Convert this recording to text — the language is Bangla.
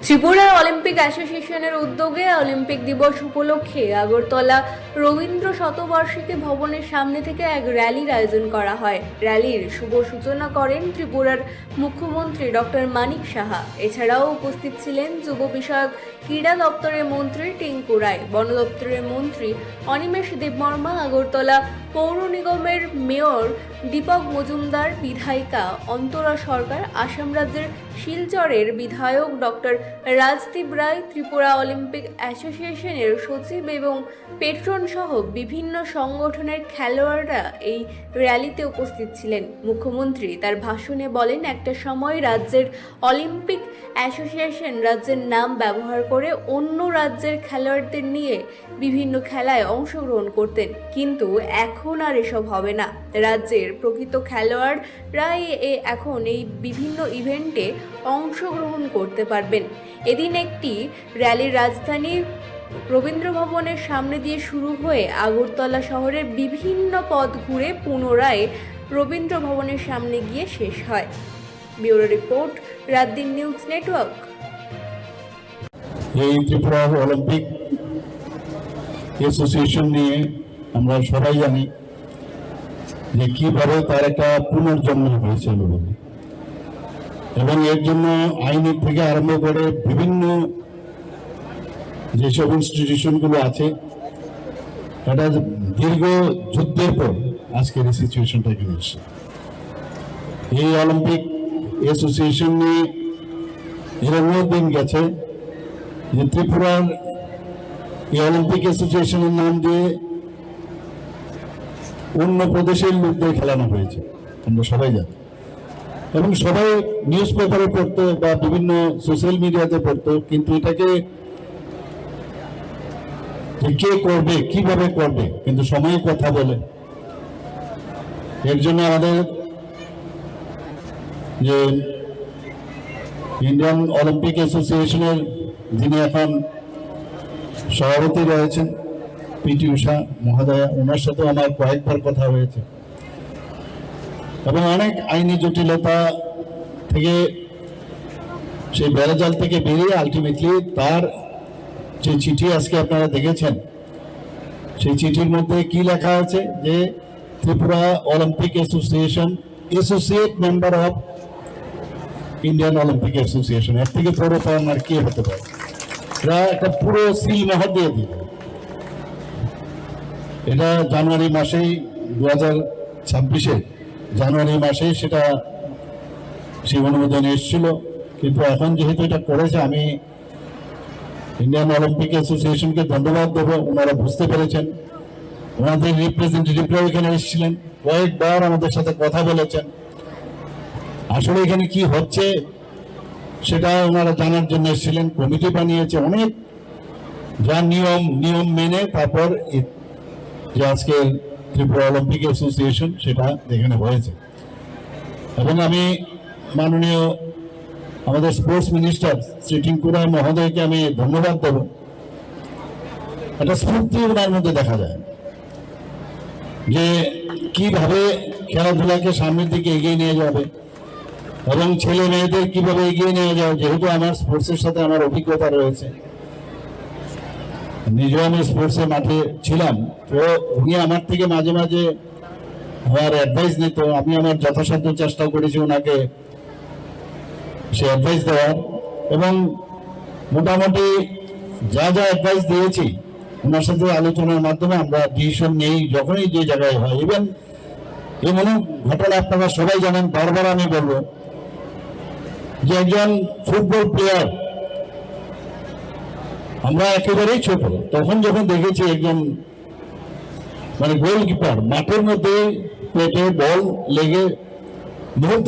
ত্রিপুরা অলিম্পিক অ্যাসোসিয়েশনের উদ্যোগে অলিম্পিক দিবস উপলক্ষে আগরতলা রবীন্দ্র শতবার্ষিকী ভবনের সামনে থেকে এক র্যালির আয়োজন করা হয়। র্যালির শুভ সূচনা করেন ত্রিপুরার মুখ্যমন্ত্রী ডক্টর মানিক সাহা। এছাড়াও উপস্থিত ছিলেন যুব বিষয়ক ক্রীড়া দপ্তরের মন্ত্রী টিঙ্কু রায়, বন দপ্তরের মন্ত্রী অনিমেষ দেববর্মা, আগরতলা পৌর নিগমের মেয়র দীপক মজুমদার, বিধায়িকা অন্তরা সরকার, আসাম রাজ্যের শিলচরের বিধায়ক ডক্টর রাজদীপ রায়, ত্রিপুরা অলিম্পিক অ্যাসোসিয়েশনের সচিব এবং পেট্রন সহ বিভিন্ন সংগঠনের খেলোয়াড়রা এই র্যালিতে উপস্থিত ছিলেন। মুখ্যমন্ত্রী তার ভাষণে বলেন, একটা সময় রাজ্যের অলিম্পিক অ্যাসোসিয়েশন রাজ্যের নাম ব্যবহার করে অন্য রাজ্যের খেলোয়াড়দের নিয়ে বিভিন্ন খেলায় অংশগ্রহণ করতেন, কিন্তু এখন আর এসব হবে না। রাজ্যের প্রকৃত খেলোয়াড়রাই এখন এই বিভিন্ন ইভেন্টে অংশগ্রহণ করতে পারবেন। এদিন একটি র্যালি রাজধানীর রবীন্দ্র ভবনের সামনে দিয়ে শুরু হয়ে আগরতলা শহরের বিভিন্ন পথ ঘুরে পুনরায় রবীন্দ্র ভবনের সামনে গিয়ে শেষ হয়। Bureau report, রাতদিন news network. এই ত্রিপুরা অলিম্পিক অ্যাসোসিয়েশন নিয়ে আমরা সবাই জানি যে কিভাবে তার একটা পুনর্জন্ম হয়েছিল এবং এর জন্য আইনের থেকে আরম্ভ করে বিভিন্ন যেসব ইনস্টিটিউশনগুলো আছে, এটা দীর্ঘ যুদ্ধের পর আজকের এই সিচুয়েশনটা এখানে এসেছে। এই অলিম্পিক অ্যাসোসিয়েশন নিয়ে এরকম দিন গেছে যে ত্রিপুরার এই অলিম্পিক অ্যাসোসিয়েশনের নাম দিয়ে অন্য প্রদেশের লোকদের খেলানো হয়েছে, আমরা সবাই জানি, এবং সবাই নিউজ পেপারে পড়তো বা বিভিন্ন সোশ্যাল মিডিয়াতে পড়তো, কিন্তু এটাকে কে করবে, কিভাবে করবে, কিন্তু সময় কথা বলে। এর জন্য আমাদের যে ইন্ডিয়ান অলিম্পিক অ্যাসোসিয়েশনের যিনি এখন সভাপতি রয়েছেন পিটি ঊষা মহোদয়া, ওনার সাথে আমার কয়েকবার কথা হয়েছে এবং অনেক আইনি জটিলতা থেকে সেই বেড়াজাল থেকে বেরিয়ে আলটিমেটলি তার যে চিঠি আজকে আপনারা দেখেছেন, সেই চিঠির মধ্যে কি লেখা আছে যে Tripura Olympic association associate member of Indian Olympic association. এর থেকে বড় পাওয়ার আর কি হতে পারে? এরা একটা পুরো সিল মোহর দিয়ে দিল। এটা জানুয়ারি মাসেই 2026 জানুয়ারি মাসে সেটা সেই অনুমোদনে এসেছিল, কিন্তু এখন যেহেতু এটা করেছে, আমি ইন্ডিয়ান অলিম্পিক অ্যাসোসিয়েশনকে ধন্যবাদ দেবো। ওনারা বুঝতে পেরেছেন, ওনাদের রিপ্রেজেন্টেটিভরাও এখানে এসেছিলেন, কয়েকবার আমাদের সাথে কথা বলেছেন। আসলে এখানে কি হচ্ছে সেটা ওনারা জানার জন্য এসেছিলেন, কমিটি বানিয়েছে অনেক, যা নিয়ম মেনে তারপর যে আজকে ত্রিপুরা অলিম্পিক অ্যাসোসিয়েশন সেটা এখানে হয়েছে। এবং আমি মাননীয় আমাদের স্পোর্টস মিনিস্টার শ্রী টিঙ্কু রায় মহোদয়কে আমি ধন্যবাদ দেব। একটা স্ফূর্তি ওনার মধ্যে দেখা যায় যে কিভাবে খেলাধুলাকে সামনের দিকে এগিয়ে নিয়ে যাবে এবং ছেলে মেয়েদের কিভাবে এগিয়ে নিয়ে যাবে। যেহেতু আমার স্পোর্টসের সাথে আমার অভিজ্ঞতা রয়েছে, নিজেও আমি স্পোর্টসের মাঠে ছিলাম, তো উনি আমার থেকে মাঝে মাঝে আমার অ্যাডভাইস নিত। আমি আমার যথাসাধ্য চেষ্টা করেছি ওনাকে সে অ্যাডভাইস দেওয়ার, এবং মোটামুটি যা যা অ্যাডভাইস দিয়েছি ওনার সাথে আলোচনার মাধ্যমে আমরা ডিসিশন নেই যখনই যে জায়গায় হয়। ইভেন এমন ঘটনা আপনারা সবাই জানেন, বারবার আমি বলবো যে একজন ফুটবল প্লেয়ার, আমরা একেবারেই ছোট তখন যখন দেখেছি একজন গোলকিপার মাঠের মধ্যে পেটে বল লেগে মুহূর্তে